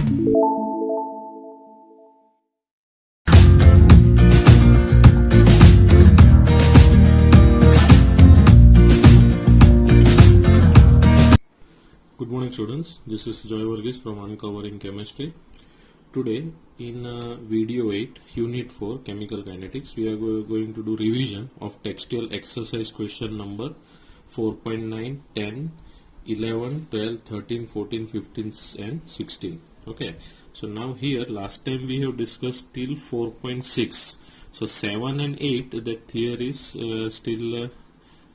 Good morning students, this is Joy Varghese from Uncovering Chemistry. Today in video 8 unit 4 chemical kinetics we are going to do revision of textual exercise question number 4.9, 10, 11, 12, 13, 14, 15 and 16. Okay, so now here last time we have discussed till 4.6. So 7 and 8 that theory is still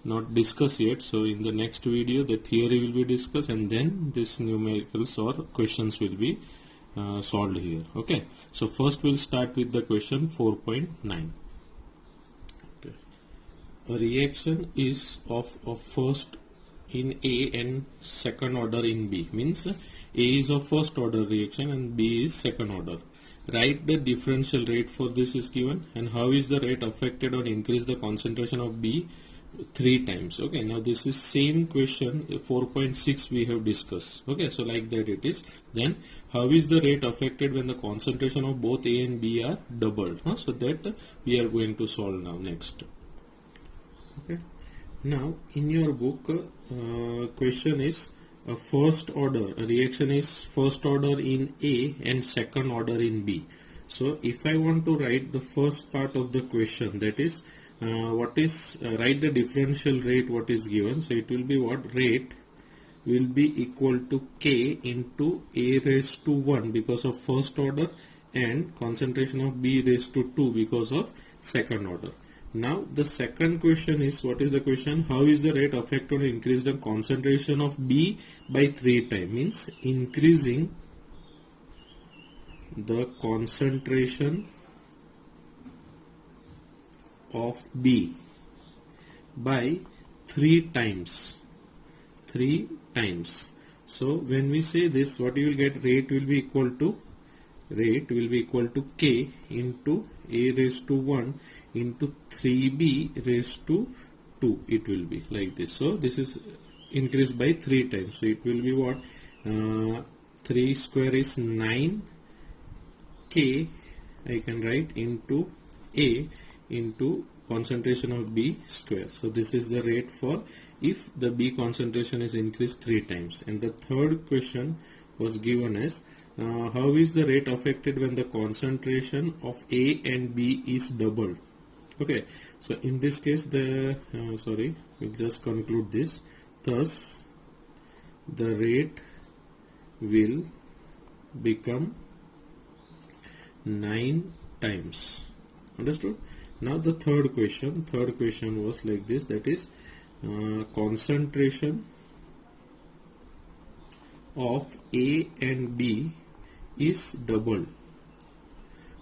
not discussed yet. So in the next video the theory will be discussed and then this numericals or questions will be solved here. Okay, so first we'll start with the question 4.9. Okay. A reaction is of first in A and second order in B, means A is of first order reaction and B is second order. Write the differential rate for this is given, and how is the rate affected or increase the concentration of B 3 times. Okay, now this is same question 4.6 we have discussed. Okay, so like that it is. Then how is the rate affected when the concentration of both A and B are doubled? So that we are going to solve now next. Okay, now in your book question is a first order, a reaction is first order in A and second order in B. So if I want to write the first part of the question, that is write the differential rate what is given. So it will be what? Rate will be equal to K into A raised to 1 because of first order and concentration of B raised to 2 because of second order. Now the second question is, what is the question? How is the rate affected or increase the concentration of B by 3 times? Means increasing the concentration of B by 3 times. 3 times. So when we say this, what you will get? Rate will be equal to K into A raised to 1 into 3B raised to 2. It will be like this. So this is increased by 3 times. So it will be what? 3 square is 9 K I can write into A into concentration of B square. So this is the rate for if the B concentration is increased 3 times. And the third question was given as how is the rate affected when the concentration of A and B is doubled. Okay, so in this case we'll just conclude this. Thus the rate will become 9 times. Understood? Now the third question was like this, that is concentration of A and B is doubled.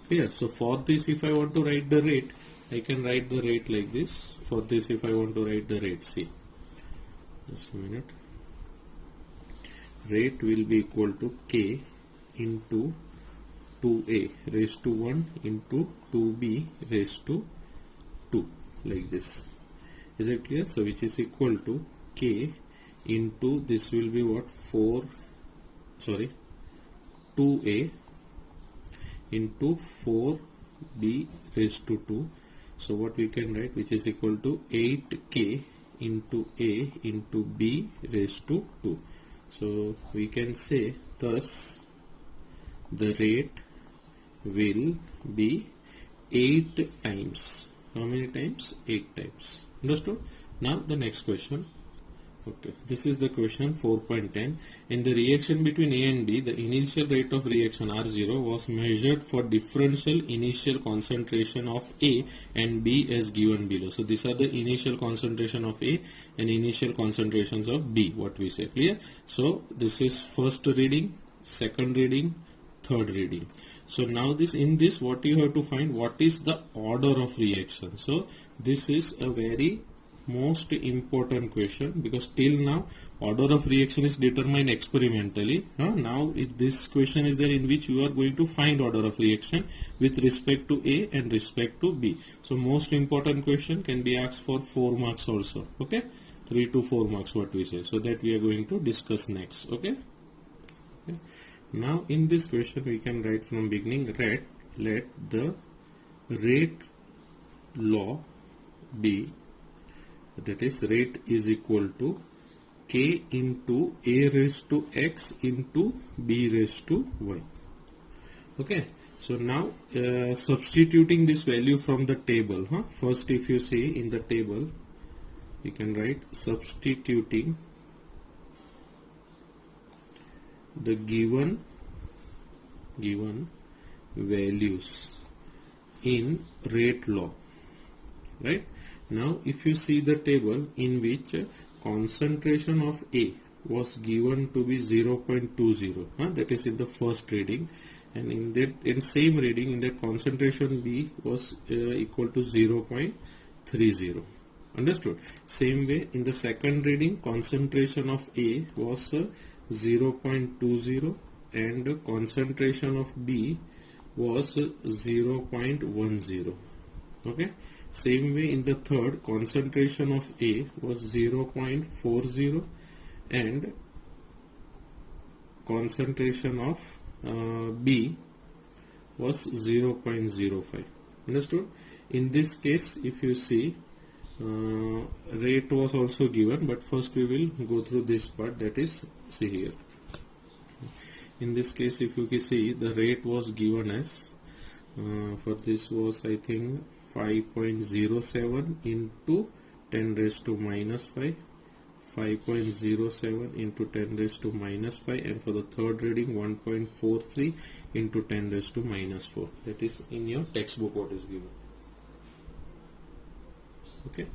Clear? So for this, if I want to write the rate, I can write the rate like this. For this, if I want to write the rate, see, just a minute, rate will be equal to K into 2A raised to 1 into 2B raised to 2, like this. Is it clear? So which is equal to K into this will be what? 2A into 4B raised to 2. So what we can write, which is equal to 8K into A into B raised to 2. So we can say thus the rate will be 8 times. How many times? 8 times. Understood? Now the next question. Okay, this is the question 4.10. In the reaction between A and B, the initial rate of reaction R0 was measured for differential initial concentration of A and B as given below. So these are the initial concentration of A and initial concentrations of B, what we say. Clear? So this is first reading, second reading, third reading. So now in this what you have to find, what is the order of reaction. So this is a very most important question, because till now order of reaction is determined experimentally. Now this question is there in which you are going to find order of reaction with respect to A and respect to B. So most important question can be asked for 4 marks also. Okay, 3 to 4 marks what we say. So that we are going to discuss next. Okay. Now in this question we can write from beginning, let the rate law be, that is rate is equal to k into a raised to x into b raised to y. Okay, so now substituting this value from the table. First, if you see in the table, you can write substituting the given values in rate law. Right, now if you see the table in which concentration of A was given to be 0.20, that is in the first reading, and in same reading in that concentration B was equal to 0.30. Understood? Same way in the second reading concentration of A was 0.20 and concentration of B was 0.10. Okay, same way in the third concentration of A was 0.40 and concentration of B was 0.05. Understood? In this case, if you see, rate was also given, but first we will go through this part, that is, see here. In this case, if you can see, the rate was given as for this was, I think, 5.07 into 10 raised to minus 5, 5.07 into 10 raised to minus 5, and for the third reading 1.43 into 10 raised to minus 4. That is in your textbook what is given. Okay,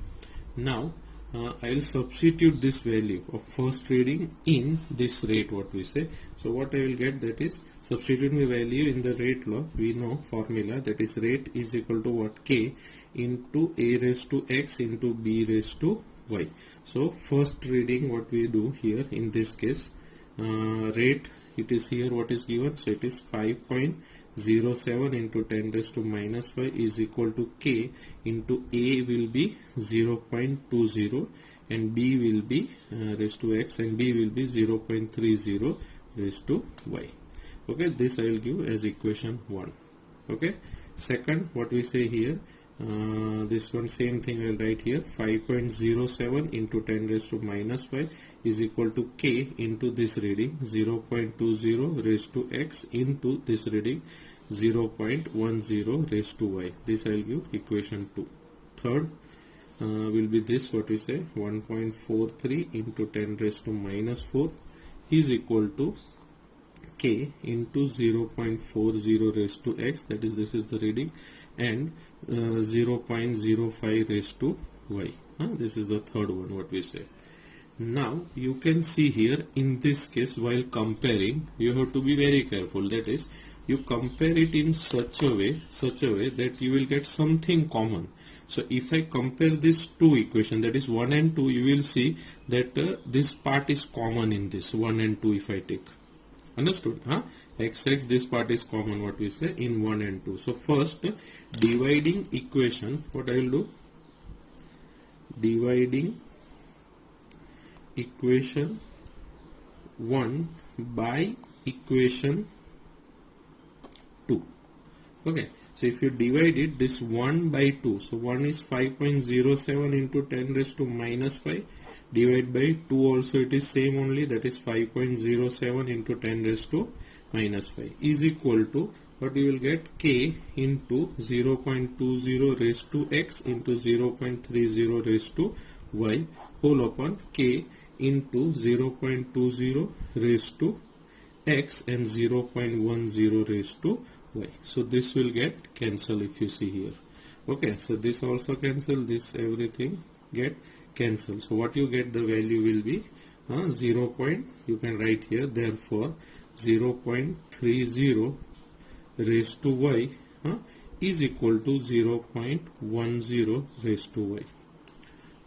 now I will substitute this value of first reading in this rate, what we say. So what I will get, that is substituting the value in the rate law. We know formula, that is rate is equal to what, k into a raised to x into b raised to y. So first reading, what we do here in this case, rate, it is here what is given, so it is 5.07 into 10 raised to minus 5 is equal to k into a will be 0.20 and b will be raised to x and b will be 0.30 raised to y. Okay, this I will give as equation 1. Okay, second, what we say here, this one same thing I will write here, 5.07 into 10 raised to minus 5 is equal to k into this reading 0.20 raised to x into this reading 0.10 raised to y. This I will give equation 2. Third will be this, what we say, 1.43 into 10 raised to minus 4 is equal to k into 0.40 raised to x, that is, this is the reading, and 0.05 raised to y. This is the third one, what we say. Now you can see here in this case, while comparing, you have to be very careful, that is, you compare it in such a way that you will get something common. So if I compare these two equations, that is 1 and 2, you will see that this part is common in this 1 and 2 if I take. Understood? XX, this part is common, what we say, in 1 and 2. So first, dividing equation, what I will do? Dividing equation 1 by equation 2. Okay, so if you divide it, this 1 by 2, so 1 is 5.07 into 10 raised to minus 5, divide by 2 also it is same only, that is 5.07 into 10 raised to minus 5 is equal to what you will get, k into 0.20 raised to x into 0.30 raised to y whole upon k into 0.20 raised to x and 0.10 raised to y. So this will get cancel if you see here. Okay, so this also cancel, this everything get cancel. So what you get, the value will be 0. You can write here, therefore 0.30 raised to y is equal to 0.10 raised to y.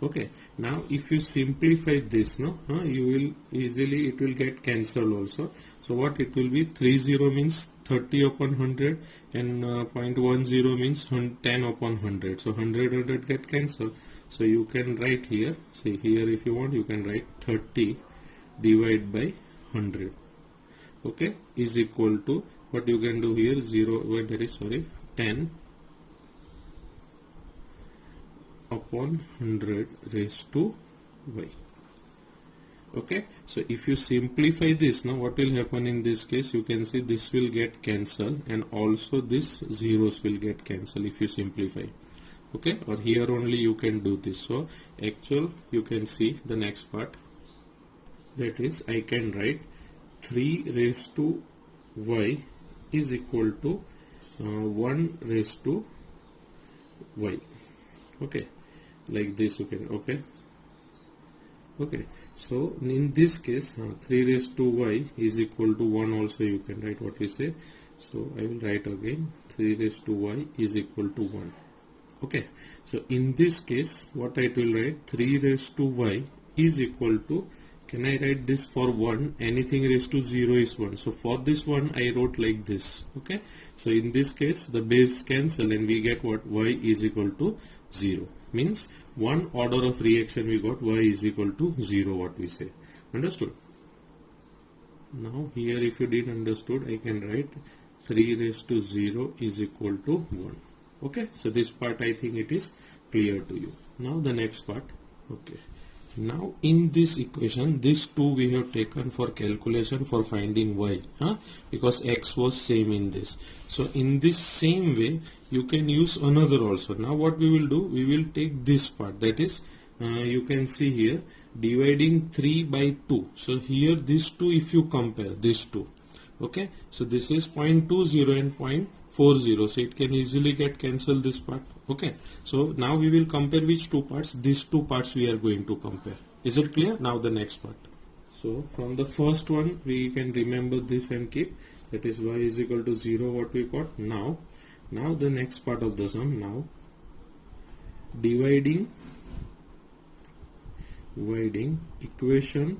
Okay, now if you simplify this, you will easily, it will get cancelled also. So what it will be, 30 means 30 upon 100 and 0.10 means 10 upon 100. So 100 get cancelled. So you can write here, see here if you want, you can write 30 divided by 100. okay, is equal to what you can do here 0, well, that is, sorry, 10 upon 100 raised to y. Okay, so if you simplify this, now what will happen in this case, you can see this will get cancelled and also this zeros will get cancelled if you simplify. Okay, or here only you can do this. So actual, you can see the next part, that is, I can write 3 raised to y is equal to 1 raised to y. Okay, like this you can, okay. Okay, so in this case 3 raised to y is equal to 1 also you can write what we say. So I will write again 3 raised to y is equal to 1. Okay, so in this case what I will write, 3 raised to y is equal to, can I write this for 1, anything raised to 0 is 1. So for this one I wrote like this. Okay, so in this case the base cancel and we get what, y is equal to 0. Means one order of reaction we got, y is equal to 0, what we say. Understood? Now here if you did understood, I can write 3 raised to 0 is equal to 1. Okay, so this part I think it is clear to you. Now the next part. Okay, now in this equation, this 2 we have taken for calculation for finding y, because x was same in this. So in this same way you can use another also. Now what we will do, we will take this part, that is you can see here dividing 3 by 2. So here this 2, if you compare this 2, okay, so this is 0.20 and 0.40, so it can easily get cancelled this part. Okay, so now we will compare which two parts, these two parts we are going to compare. Is it clear? Now the next part. So from the first one we can remember this and keep, that is y is equal to 0, what we got. Now the next part of the sum, now dividing equation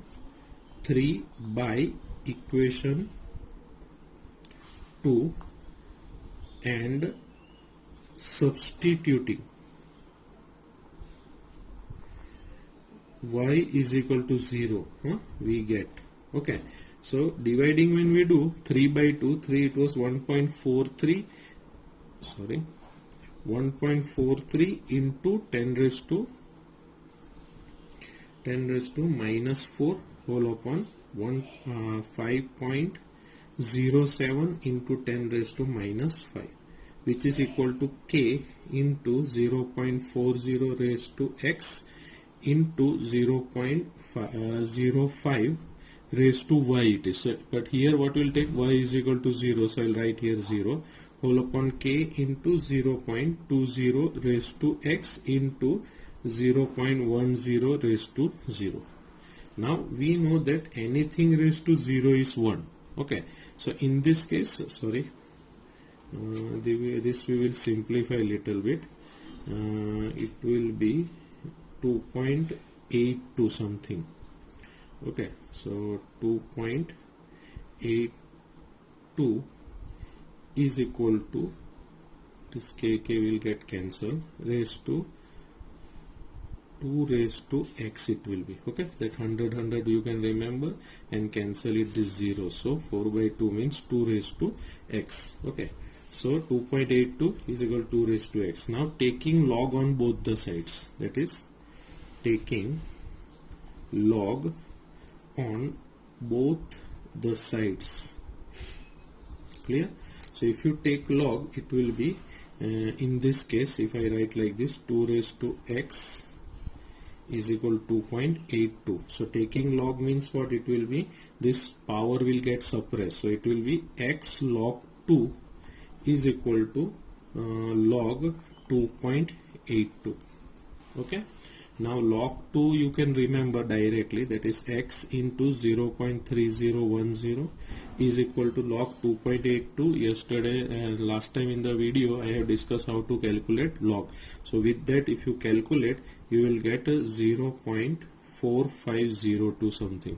3 by equation 2 and substituting y is equal to 0, we get. Okay, so dividing, when we do 3 by 2, 3, it was 1.43, sorry, 1.43 into 10 raised to minus 4 whole upon 5.07 into 10 raised to minus 5, which is equal to k into 0.40 raised to x into 0.05 raised to y it is. But here what will take, y is equal to 0, so I will write here 0 whole upon k into 0.20 raised to x into 0.10 raised to 0. Now we know that anything raised to 0 is 1. Okay, so in this case, sorry, this we will simplify a little bit. It will be 2.82 something. Okay, so 2.82 is equal to, this k will get cancelled, raised to 2 raised to x it will be. Okay, that 100 you can remember and cancel it this 0. So 4 by 2 means 2 raised to x. Okay, so 2.82 is equal to 2 raised to x. Now taking log on both the sides, that is taking log on both the sides. Clear? So if you take log, it will be in this case, if I write like this, 2 raised to x is equal to 2.82. So taking log means what it will be, this power will get suppressed, so it will be x log 2 is equal to log 2.82. okay, now log 2 you can remember directly, that is x into 0.3010 is equal to log 2.82. yesterday last time in the video I have discussed how to calculate log. So with that, if you calculate, you will get a 0.4502 something.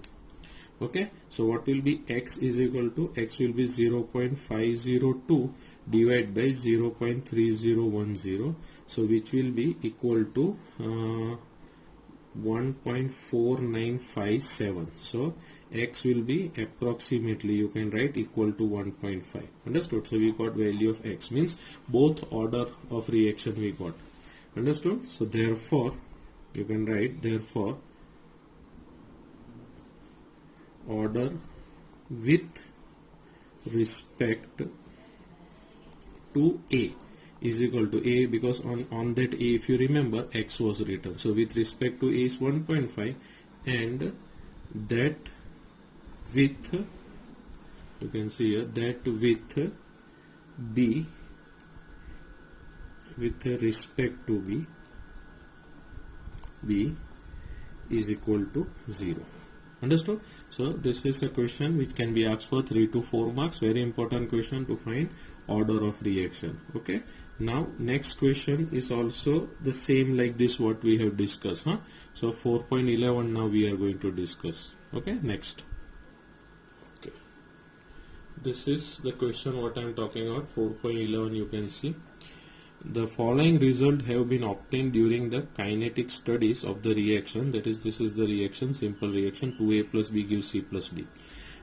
Okay, so what will be x is equal to, x will be 0.502 divided by 0.3010, so which will be equal to 1.4957. So x will be approximately, you can write, equal to 1.5. Understood? So we got value of x, means both order of reaction we got. Understood? So therefore you can write, therefore order with respect to A is equal to A, because on that A, if you remember, x was written. So with respect to A is 1.5, and that with, you can see here, that with B, with respect to B is equal to 0. Understood? So this is a question which can be asked for 3 to 4 marks. Very important question to find order of reaction. Okay. Now next question is also the same like this what we have discussed. So 4.11 now we are going to discuss. Okay. Next. Okay. This is the question what I am talking about. 4.11 you can see. The following result have been obtained during the kinetic studies of the reaction. That is, this is the reaction, simple reaction, 2A plus B gives C plus D.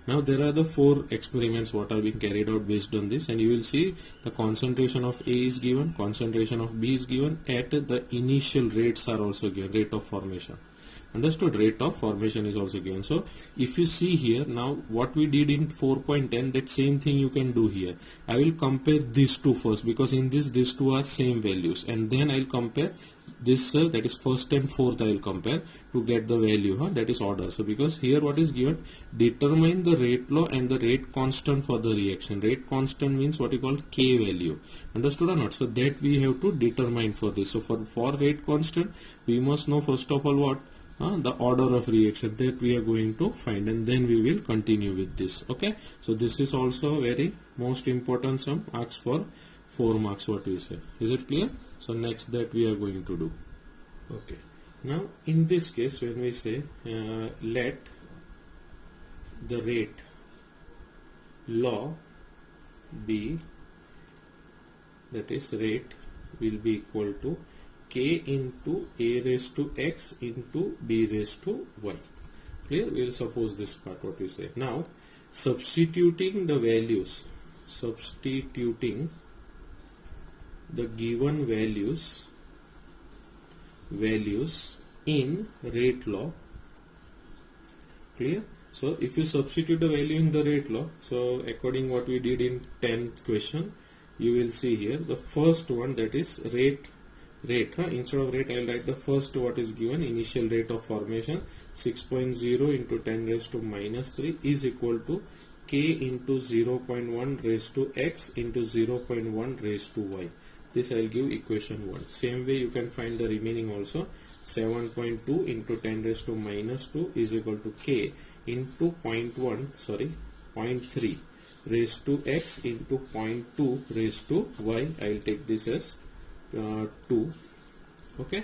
Now there are the 4 experiments what are being carried out based on this, and you will see the concentration of A is given, concentration of B is given, at the initial rates are also given, rate of formation. Understood? Rate of formation is also given. So if you see here, now what we did in 4.10, that same thing you can do here. I will compare these two first, because in this these two are same values, and then I'll compare this, that is first and fourth I will compare to get the value, that is order. So because here what is given, determine the rate law and the rate constant for the reaction. Rate constant means what you call K value. Understood or not? So that we have to determine for this. So for rate constant we must know first of all what, the order of reaction, that we are going to find, and then we will continue with this. Okay, so this is also very most important sum, asked for 4 marks what we say. Is it clear? So next that we are going to do. Okay, now in this case when we say let the rate law be, that is rate will be equal to K into A raised to X into B raised to Y. Clear? We will suppose this part what we say. Now substituting the values, substituting the given values in rate law. Clear? So if you substitute the value in the rate law, so according what we did in 10th question, you will see here the first one, that is rate, instead of rate I will write the first what is given, initial rate of formation 6.0 into 10 raised to minus 3 is equal to K into 0.1 raised to X into 0.1 raised to Y. This I will give equation 1. Same way you can find the remaining also. 7.2 into 10 raised to minus 2 is equal to K into 0.3 raised to X into 0.2 raised to Y. I will take this as 2. Okay.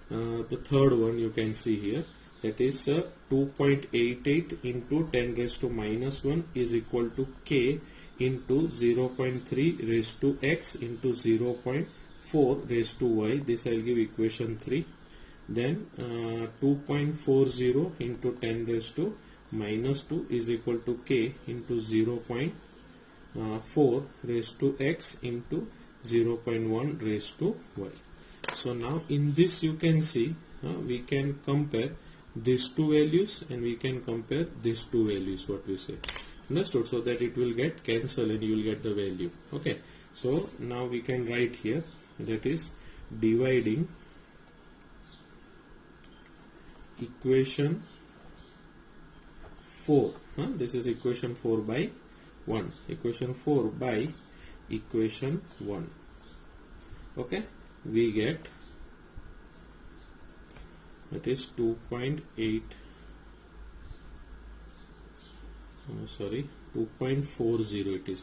The third one you can see here, that is 2.88 into 10 raised to minus 1 is equal to K into 0.3 raised to X into 0.4 raised to Y. This I will give equation 3. Then 2.40 into 10 raised to minus 2 is equal to K into 0.4 raised to X into 0.1 raised to Y. So now in this you can see we can compare these two values and we can compare these two values what we say. Understood? So that it will get cancelled and you will get the value. Okay. So now we can write here, that is dividing equation 4. This is equation 4 by 1. Equation 4 by equation 1. Okay. We get, that is 2.8 2.40 it is,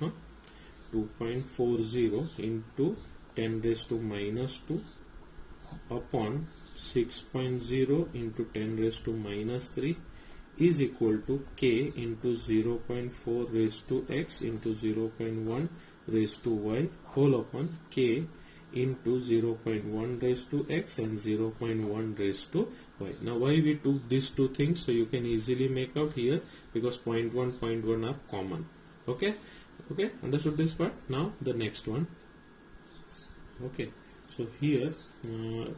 2.40 into 10 raised to minus 2 upon 6.0 into 10 raised to minus 3 is equal to K into 0.4 raised to X into 0.1 raised to Y whole upon K into 0.1 raised to x and 0.1 raised to y. Now why we took these two things? So you can easily make out here, because 0.1 are common. Okay, understood this part? Now the next one. Okay, so here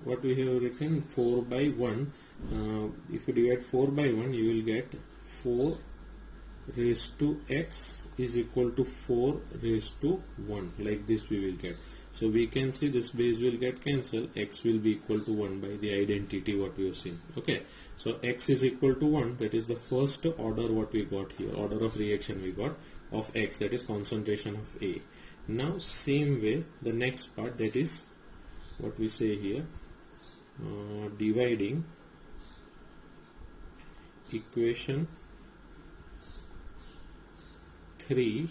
what we have written, 4 by 1. If you divide 4 by 1, you will get 4 raised to x is equal to 4 raised to 1. Like this we will get. So we can see this base will get cancelled. X will be equal to 1 by the identity what we have seen. Okay, so x is equal to 1. That is the first order what we got here. Order of reaction we got of x, that is concentration of A. Now same way the next part, that is what we say here, dividing equation 3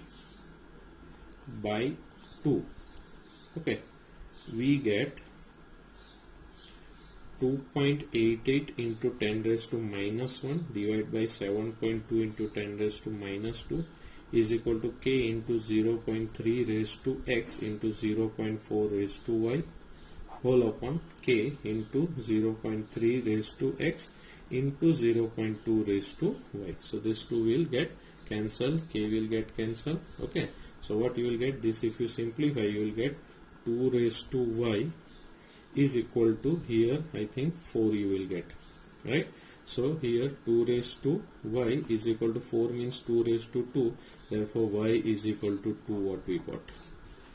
by 2. Okay, we get 2.88 into 10 raised to minus 1 divided by 7.2 into 10 raised to minus 2 is equal to k into 0.3 raised to x into 0.4 raised to y whole upon k into 0.3 raised to x into 0.2 raised to y. So this 2 will get cancelled, k will get cancelled. Okay, so what you will get, this if you simplify, you will get 2 raised to y is equal to, here I think 4 you will get, right? So here 2 raised to y is equal to 4 means 2 raised to 2, therefore y is equal to 2 what we got.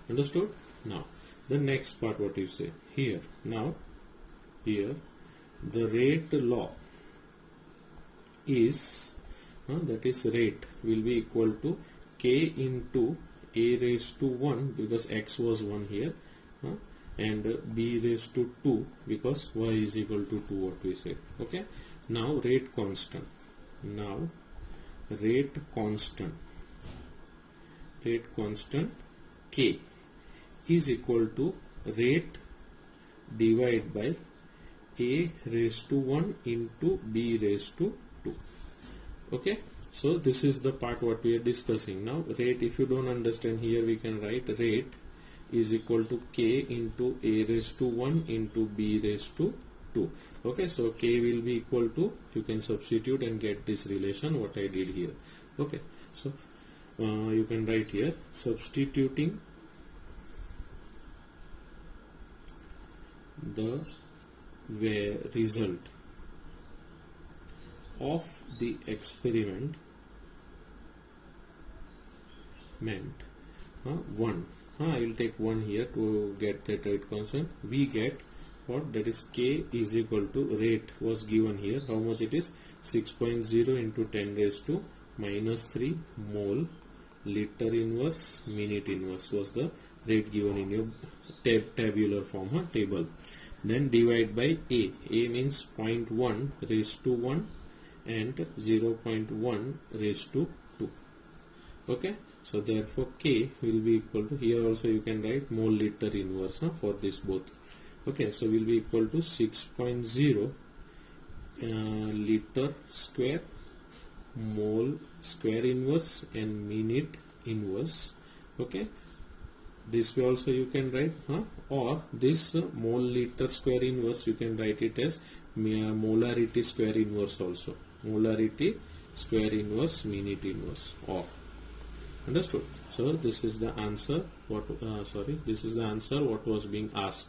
Understood? Now the next part what you say here. Now here the rate law is that is rate will be equal to k into a raised to 1 because x was 1 here, and b raised to 2 because y is equal to 2 what we say. Okay, now rate constant. Now rate constant k is equal to rate divided by a raised to 1 into b raised to 2. Okay, so this is the part what we are discussing. Now rate, if you don't understand, here we can write rate is equal to k into a raised to 1 into b raised to 2. Okay, so k will be equal to, you can substitute and get this relation what I did here. Okay, so you can write here, substituting the result of the experiment meant 1. I will take 1 here to get that rate constant. We get what, that is k is equal to, rate was given here, how much it is, 6.0 into 10 raised to minus 3 mole liter inverse minute inverse was the rate given in your tabular form table. Then divide by a means 0.1 raised to 1 and 0.1 raised to 2. Okay, so therefore k will be equal to, here also you can write mole liter inverse for this both. Okay, so will be equal to 6.0 liter square mole square inverse and minute inverse. Okay, this way also you can write, or this mole liter square inverse you can write it as molarity square inverse also, molarity square inverse minute inverse, or. Understood? So this is the answer what this is the answer what was being asked.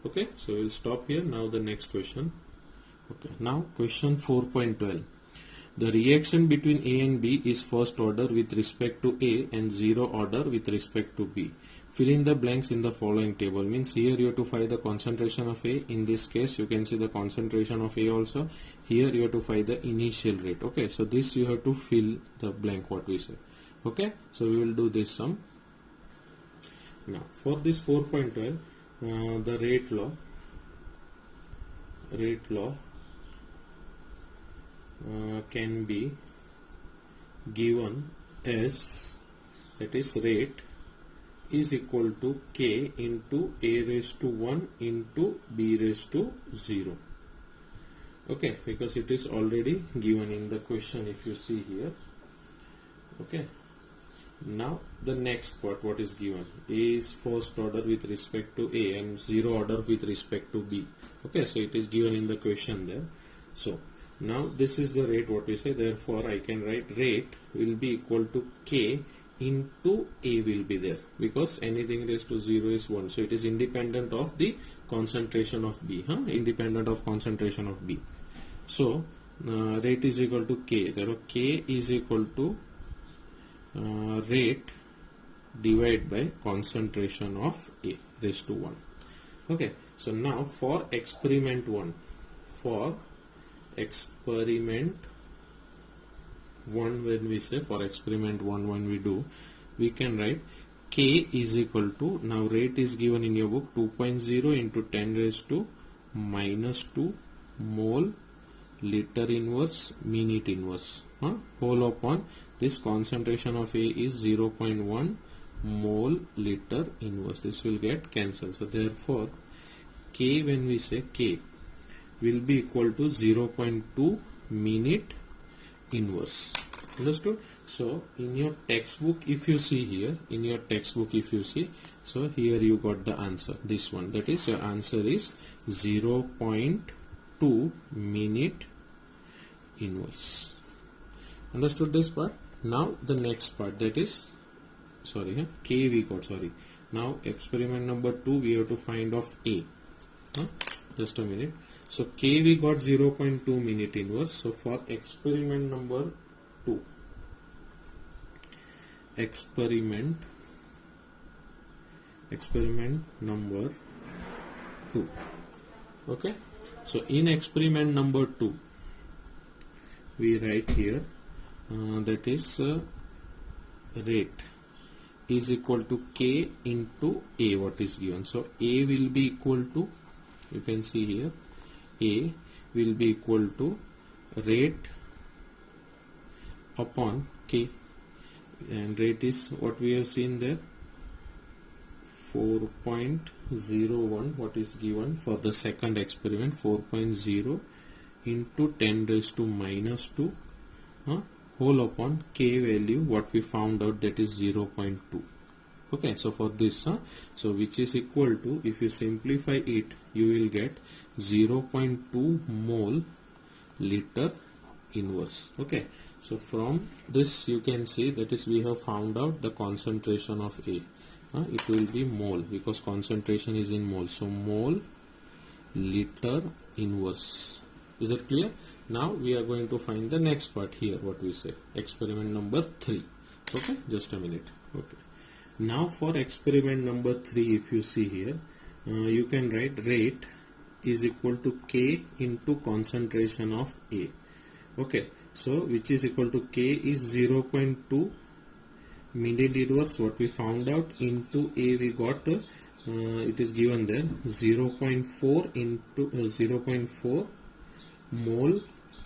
Okay, so we'll stop here. Now the next question. Okay, now question 4.12. The reaction between A and B is first order with respect to A and zero order with respect to B. Fill in the blanks in the following table. Means here you have to find the concentration of A. In this case you can see the concentration of A also. Here you have to find the initial rate. Okay, so this you have to fill the blank what we say. Okay, so we will do this sum. Now for this 4.12, the rate law can be given as, that is rate is equal to k into a raised to 1 into b raised to 0. Okay, because it is already given in the question if you see here. Okay, now the next part what is given. A is first order with respect to A and zero order with respect to B. Okay, so it is given in the question there. So now this is the rate what we say, therefore I can write rate will be equal to K into A will be there, because anything raised to 0 is 1, so it is independent of the concentration of B, independent of concentration of B. So rate is equal to K, therefore K is equal to rate divided by concentration of A raised to 1. Okay, so now for experiment 1, when we do, we can write K is equal to, now rate is given in your book 2.0 into 10 raised to minus 2 mole liter inverse minute inverse, whole upon this concentration of A is 0.1 mole liter inverse. This will get cancelled. So therefore K, when we say K will be equal to 0.2 minute inverse. Understood? So in your textbook, if you see here, so here you got the answer, this one, that is your answer is 0.2 minute inverse. Understood this part? Now the next part, that is, K we got, now experiment number 2 we have to find of A. Just a minute. So K we got 0.2 minute inverse. So for experiment number 2, experiment number 2, okay, so in experiment number 2 we write here that is rate is equal to K into A, what is given. So A will be equal to, you can see here, A will be equal to rate upon K, and rate is what we have seen there, 4.01, what is given for the second experiment, 4.0 into 10 raised to minus 2 whole upon K value what we found out, that is 0.2. Okay, so for this, so which is equal to, if you simplify it, you will get 0.2 mole liter inverse. Okay, so from this you can see, that is we have found out the concentration of A. It will be mole, because concentration is in mole, so mole liter inverse. Is it clear? Now we are going to find the next part here, what we say, experiment number 3. Okay, just a minute. Okay, now for experiment number 3, if you see here, you can write rate is equal to K into concentration of A. Okay, so which is equal to K is 0.2 minute inverse, what we found out, into A we got it is given there 0.4 into 0.4 mole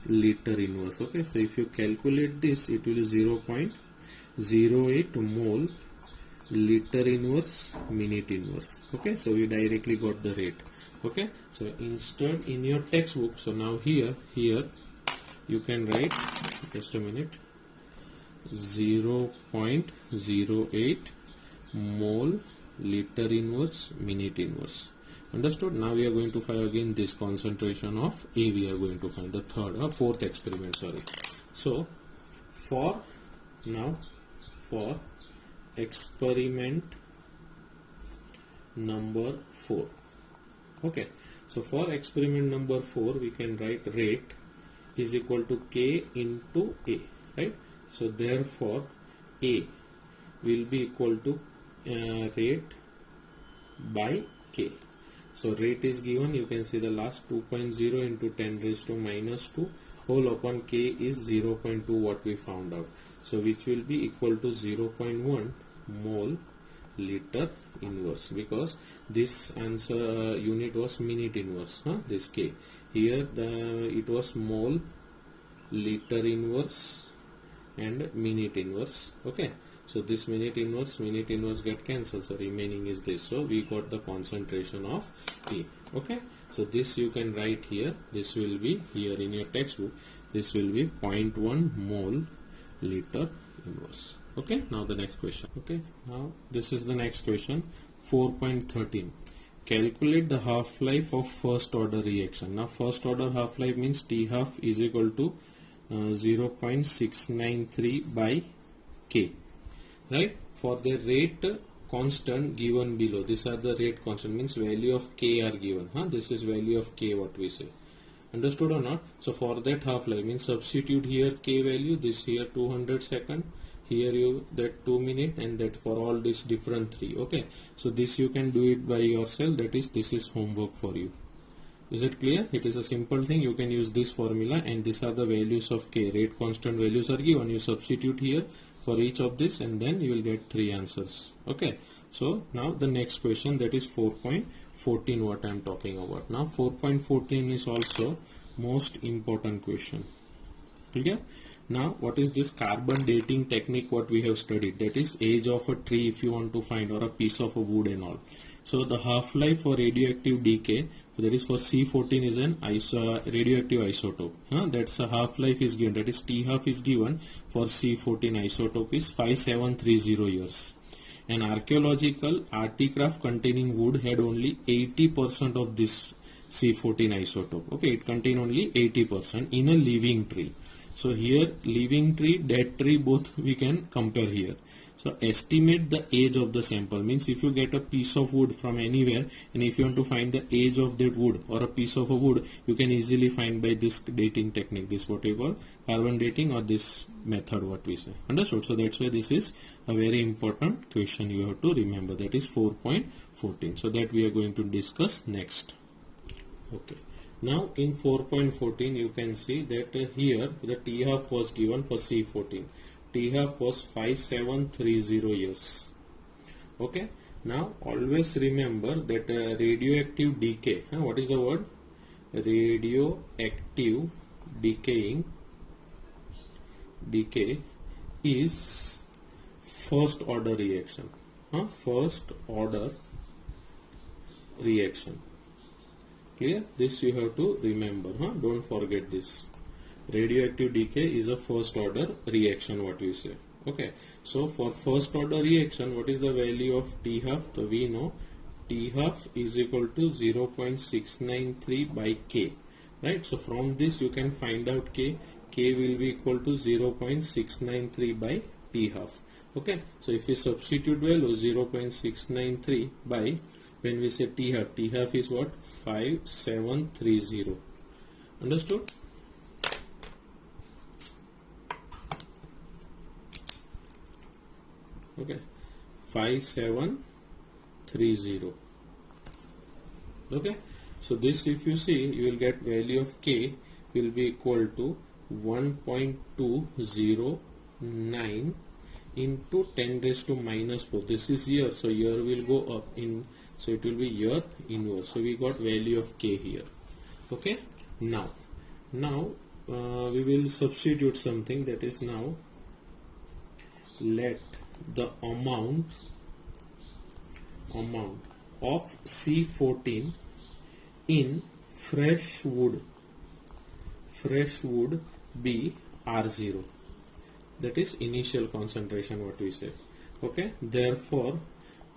liter inverse. Okay, so if you calculate this, it will be 0.08 mole liter inverse minute inverse. Okay, so we directly got the rate. Okay, so instead in your textbook, so now here you can write, just a minute, 0.08 mole liter inverse minute inverse. Understood? Now we are going to find again this concentration of A, we are going to find the fourth experiment, So for experiment number 4, okay, so for experiment number 4 we can write rate is equal to K into A, right? So therefore A will be equal to rate by K. So rate is given, you can see the last 2.0 into 10 raised to minus 2 whole upon K is 0.2 what we found out. So which will be equal to 0.1 mole liter inverse, because this answer unit was minute inverse, this K. Here it was mole liter inverse and minute inverse. Okay, so this minute inverse get cancelled, so remaining is this. So we got the concentration of P. Okay, so this you can write here, this will be here in your textbook, this will be 0.1 mole liter inverse. Okay, now the next question. Okay, now this is the next question. 4.13. Calculate the half-life of first order reaction. Now first order half-life means T half is equal to 0.693 by K, right? For the rate constant given below, these are the rate constant, means value of K are given. This is value of K, what we say. Understood or not? So for that half-life means substitute here K value, this here 200 second, here you that 2 minute, and that for all this different 3. Okay, so this you can do it by yourself, that is, this is homework for you. Is it clear? It is a simple thing. You can use this formula, and these are the values of K. Rate constant values are given. You substitute here for each of this, and then you will get 3 answers. Okay, so now the next question, that is 4.14, what I am talking about. Now 4.14 is also most important question. Clear? Now what is this carbon dating technique what we have studied? That is age of a tree if you want to find, or a piece of a wood and all. So the half-life for radioactive decay, that is for C14, is an radioactive isotope. That's a half-life is given, that is T half is given for C14 isotope is 5730 years. An archaeological articraft containing wood had only 80% of this C14 isotope. Okay, it contained only 80% in a living tree. So here living tree, dead tree, both we can compare here. So estimate the age of the sample, means if you get a piece of wood from anywhere, and if you want to find the age of that wood or a piece of a wood, you can easily find by this dating technique, this what we call carbon dating, or this method what we say. Understood? So that's why this is a very important question you have to remember, that is 4.14. So that we are going to discuss next. Okay. Now in 4.14 you can see that here the T half was given for C14. T half was 5730 years. Okay. Now always remember that radioactive decay. What is the word? Radioactive decay is first order reaction. First order reaction. Clear? This you have to remember. Don't forget this. Radioactive decay is a first order reaction, what we say. Okay. So for first order reaction, what is the value of T half? So we know T half is equal to 0.693 by K. Right. So from this you can find out K. K will be equal to 0.693 by T half. Okay. So if we substitute value 0.693 by, when we say T half is what? 5730. Understood? Okay, 5730. Okay, so this if you see, you will get value of K will be equal to 1.209 into 10 raised to minus 4. This is year, so year will go up in, so it will be year inverse. So we got value of K here. Okay, now we will substitute something, that is, now let the amount of C14 in fresh wood be R0. That is initial concentration, what we say. Okay, therefore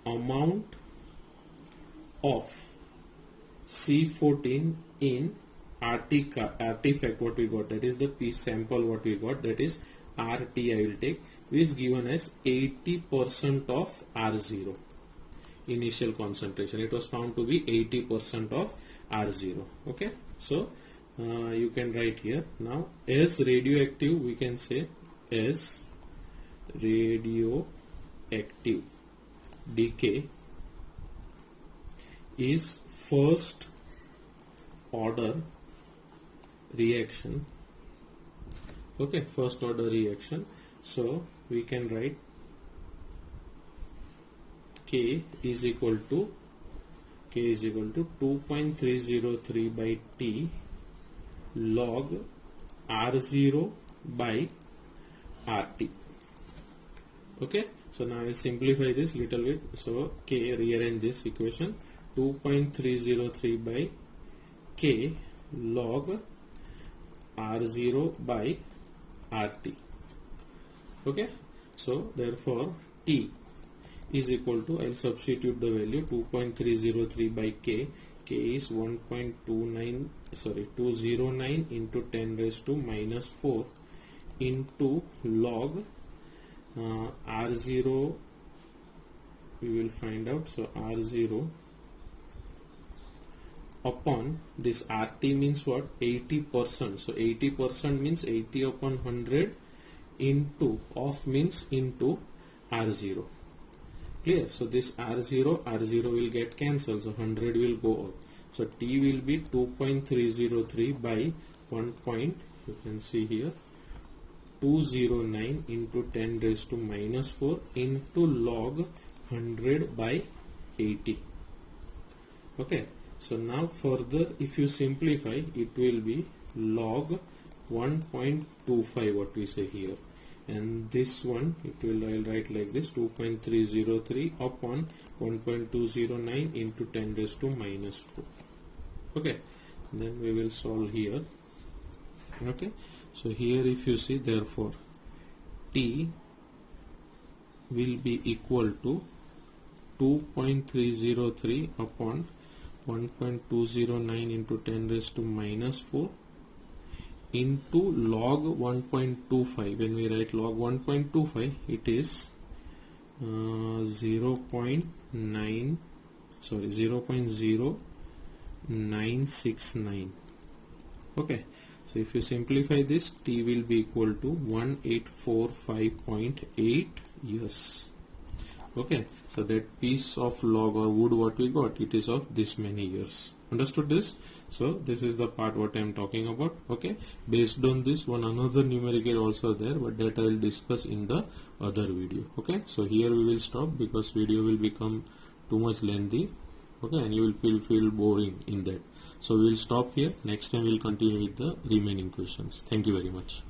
amount of C14 in artifact what we got, that is the piece sample what we got, that is RT I will take, is given as 80% of R0 initial concentration. It was found to be 80% of R0. Okay, so you can write here. Now as radioactive, we can say as radioactive decay is first order reaction. Okay, first order reaction. So we can write K is equal to 2.303 by T log R0 by RT. Okay, so now I will simplify this little bit. So K, rearrange this equation, 2.303 by K log R0 by RT. Okay, So therefore T is equal to, I'll substitute the value 2.303 by K. K is 209 into 10 raised to minus 4 into log R0, we will find out. So R0 upon this RT means what? 80%. So 80% means 80 upon 100 into of means into R0. Clear? So this R0 will get cancelled, so 100 will go out. So T will be 2.303 by 1. You can see here 209 into 10 raised to minus 4 into log 100 by 80. Okay. So now further, if you simplify, it will be log 1.25, what we say here. And this one, I'll write like this, 2.303 upon 1.209 into 10 raised to minus 4. Okay, then we will solve here. Okay, so here if you see, therefore T will be equal to 2.303 upon 1.209 into 10 raised to minus 4 into log 1.25. When we write log 1.25, it is 0.0969. Okay, so if you simplify this, T will be equal to 1845.8 years. Okay, so that piece of log or wood what we got, it is of this many years. Understood this? So this is the part what I am talking about. Okay, based on this one, another numerical also there, but that I will discuss in the other video. Okay, so here we will stop because video will become too much lengthy. Okay, and you will feel boring in that. So we will stop here. Next time we will continue with the remaining questions. Thank you very much.